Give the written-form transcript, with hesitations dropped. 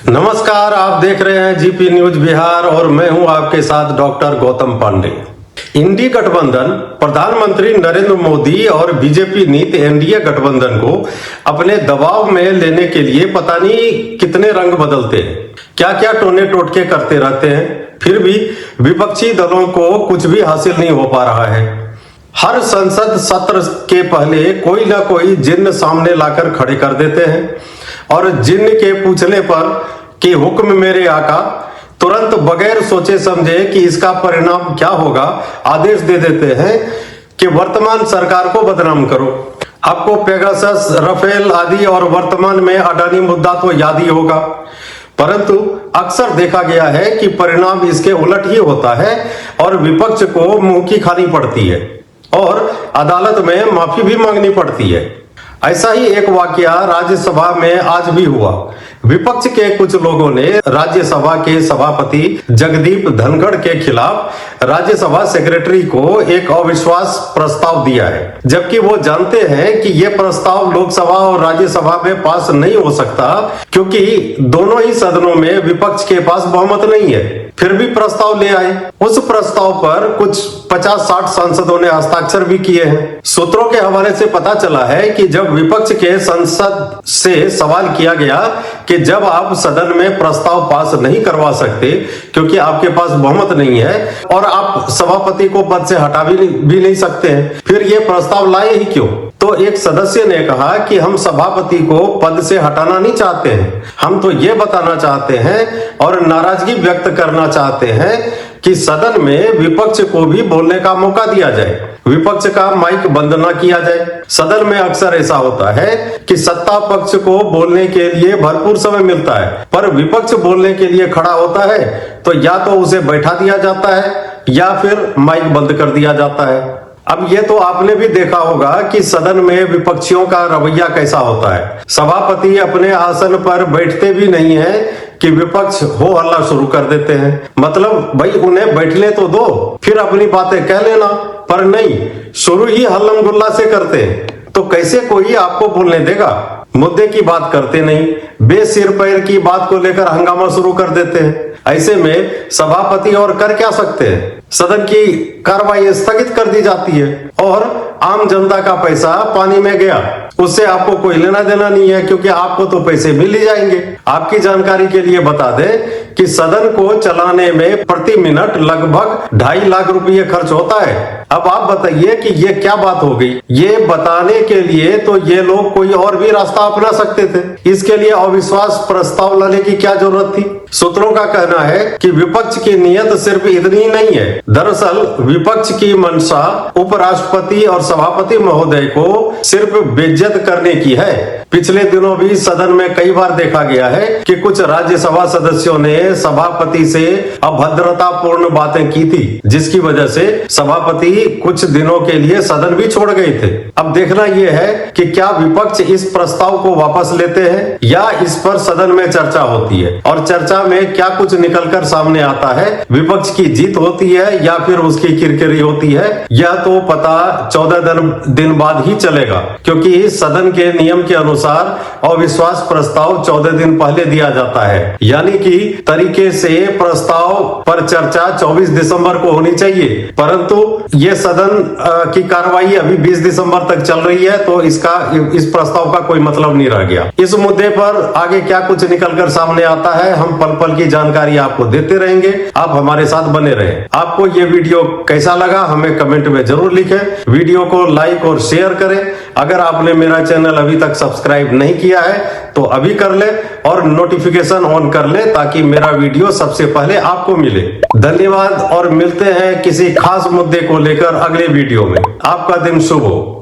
नमस्कार, आप देख रहे हैं जीपी न्यूज बिहार और मैं हूं आपके साथ डॉक्टर गौतम पांडे। इंडी गठबंधन प्रधानमंत्री नरेंद्र मोदी और बीजेपी नीति एनडीए गठबंधन को अपने दबाव में लेने के लिए पता नहीं कितने रंग बदलते हैं, क्या क्या टोने टोटके करते रहते हैं, फिर भी विपक्षी दलों को कुछ भी हासिल नहीं हो पा रहा है। हर संसद सत्र के पहले कोई ना कोई जिन्न सामने लाकर खड़े कर देते हैं और जिन्न के पूछने पर कि हुक्म मेरे आका, तुरंत बगैर सोचे समझे कि इसका परिणाम क्या होगा आदेश दे देते हैं कि वर्तमान सरकार को बदनाम करो। आपको पेगासस, राफेल आदि और वर्तमान में अडानी मुद्दा तो याद ही होगा, परंतु अक्सर देखा गया है कि परिणाम इसके उलट ही होता है और विपक्ष को मुंह की खानी पड़ती है और अदालत में माफी भी मांगनी पड़ती है। ऐसा ही एक वाकया राज्यसभा में आज भी हुआ। विपक्ष के कुछ लोगों ने राज्यसभा के सभापति जगदीप धनखड़ के खिलाफ राज्यसभा सेक्रेटरी को एक अविश्वास प्रस्ताव दिया है, जबकि वो जानते हैं कि ये प्रस्ताव लोकसभा और राज्यसभा में पास नहीं हो सकता क्योंकि दोनों ही सदनों में विपक्ष के पास बहुमत नहीं है। फिर भी प्रस्ताव ले आए। उस प्रस्ताव पर कुछ 50-60 सांसदों ने हस्ताक्षर भी किए हैं। सूत्रों के हवाले से पता चला है कि जब विपक्ष के संसद से सवाल किया गया कि जब आप सदन में प्रस्ताव पास नहीं करवा सकते क्योंकि आपके पास बहुमत नहीं है और आप सभापति को पद से हटा भी नहीं सकते हैं, फिर ये प्रस्ताव लाए ही क्यों? तो एक सदस्य ने कहा कि हम सभापति को पद से हटाना नहीं चाहते हैं, हम तो ये बताना चाहते हैं और नाराजगी व्यक्त करना चाहते हैं कि सदन में विपक्ष को भी बोलने का मौका दिया जाए, विपक्ष का माइक बंद ना किया जाए। सदन में अक्सर ऐसा होता है कि सत्ता पक्ष को बोलने के लिए भरपूर समय मिलता है, पर विपक्ष बोलने के लिए खड़ा होता है तो या तो उसे बैठा दिया जाता है या फिर माइक बंद कर दिया जाता है। अब ये तो आपने भी देखा होगा कि सदन में विपक्षियों का रवैया कैसा होता है। सभापति अपने आसन पर बैठते भी नहीं है कि विपक्ष हो हल्ला शुरू कर देते हैं। मतलब भाई उन्हें बैठने तो दो, फिर अपनी बातें कह लेना, पर नहीं, शुरू ही हल्लम गुल्ला से करते हैं। तो कैसे कोई आपको बोलने देगा? मुद्दे की बात करते नहीं, बेसिर पैर की बात को लेकर हंगामा शुरू कर देते हैं। ऐसे में सभापति और कर क्या सकते हैं? सदन की कार्रवाई स्थगित कर दी जाती है और आम जनता का पैसा पानी में गया, उससे आपको कोई लेना देना नहीं है क्योंकि आपको तो पैसे मिल ही जाएंगे। आपकी जानकारी के लिए बता दें कि सदन को चलाने में प्रति मिनट लगभग 2.5 लाख रुपये खर्च होता है। अब आप बताइए कि ये क्या बात हो गई? ये बताने के लिए तो ये लोग कोई और भी रास्ता अपना सकते थे, इसके लिए अविश्वास प्रस्ताव लाने की क्या जरूरत थी? सूत्रों का कहना है कि विपक्ष की नीयत सिर्फ इतनी ही नहीं है। दरअसल विपक्ष की मंशा उपराष्ट्रपति और सभापति महोदय को सिर्फ बेइज्जत करने की है। पिछले दिनों भी सदन में कई बार देखा गया है कि कुछ राज्यसभा सदस्यों ने सभापति से अभद्रतापूर्ण बातें की थी, जिसकी वजह से सभापति कुछ दिनों के लिए सदन भी छोड़ गए थे। अब देखना यह है कि क्या विपक्ष इस प्रस्ताव को वापस लेते हैं या इस पर सदन में चर्चा होती है और चर्चा में क्या कुछ निकलकर सामने आता है, विपक्ष की जीत होती है या फिर उसकी किरकिरी होती है, यह तो पता 14 दिन बाद ही चलेगा क्योंकि सदन के नियम के अनुसार अविश्वास प्रस्ताव 14 दिन पहले दिया जाता है। यानी कि तरीके से प्रस्ताव पर चर्चा 24 दिसंबर को होनी चाहिए, परंतु ये सदन की कार्रवाई अभी 20 दिसंबर तक चल रही है तो इस प्रस्ताव का कोई मतलब नहीं रह गया। इस मुद्दे पर आगे क्या कुछ निकलकर सामने आता है, हम पल पल की जानकारी आपको देते रहेंगे। आप हमारे साथ बने रहें। आपको ये वीडियो कैसा लगा हमें कमेंट में जरूर लिखें। वीडियो को लाइक और शेयर करें। अगर आपने मेरा चैनल अभी तक सब्सक्राइब नहीं किया है तो अभी कर ले और नोटिफिकेशन ऑन कर ले ताकि मेरा वीडियो सबसे पहले आपको मिले। धन्यवाद और मिलते हैं किसी खास मुद्दे को लेकर अगले वीडियो में। आपका दिन शुभ हो।